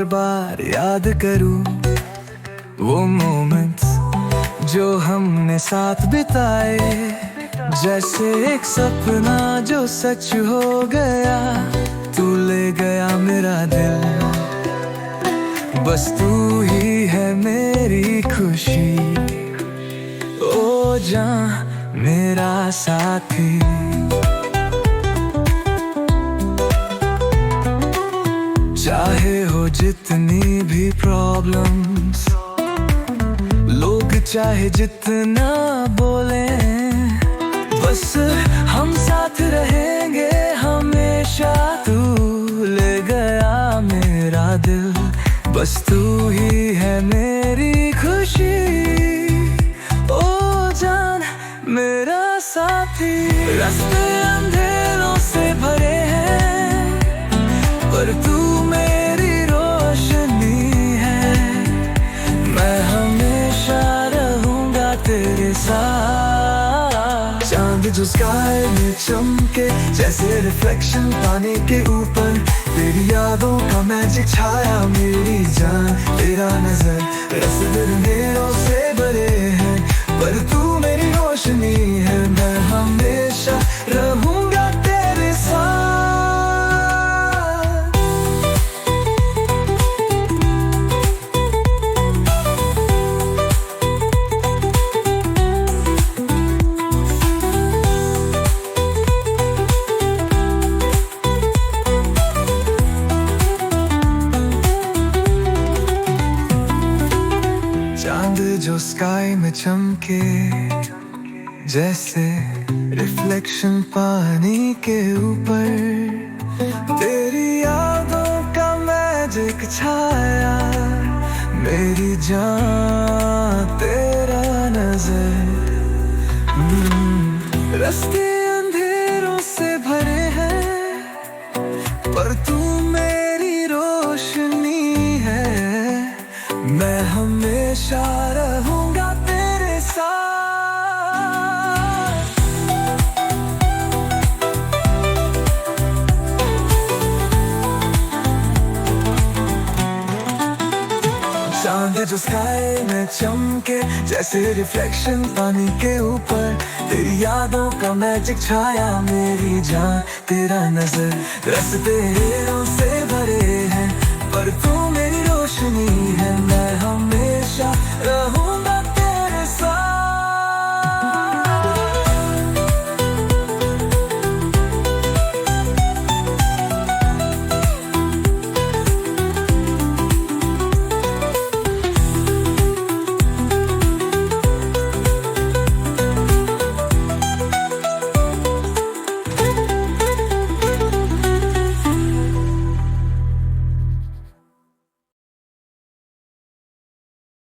बार बार याद करूं वो मोमेंट्स जो हमने साथ बिताए, जैसे एक सपना जो सच हो गया। तू ले गया मेरा दिल, बस तू ही है मेरी खुशी। ओ जान मेरा साथी, चाहे हो जितनी भी प्रॉब्लम्स, लोग चाहे जितना बोले, बस हम साथ रहेंगे हमेशा। तू ले गया मेरा दिल, बस तू ही है मेरी खुशी। ओ जान मेरा साथी, रास्ते अंधेरों से भरे हैं, पर तू मेरी रोशनी है। मैं हमेशा रहूंगा तेरे साथ। चांद जो स्काई में चमके, जैसे रिफ्लेक्शन पानी के ऊपर, तेरी यादों का मैजिक छाया मेरी जान। तेरा नजर रास्ते अंधेरों से भरे हैं, पर तू मेरी रोशनी है। मैं हमेशा रहूंगा तेरे साथ। चांद जो स्काई में चमके, जैसे रिफ्लेक्शन पानी के ऊपर, तेरी यादों का मैजिक छाया मेरी जान। तेरा नजर रास्ते अंधेरों से भरे हैं, पर तू मेरी रोशनी है। मैं हमेशा रहूंगा तेरे साथ। चांद जो स्काई में चमके, जैसे रिफ्लेक्शन पानी के ऊपर, तेरी यादों का मैजिक छाया मेरी जान। तेरा नजर रास्ते अंधेरों से भरे हैं, पर तू मेरी रोशनी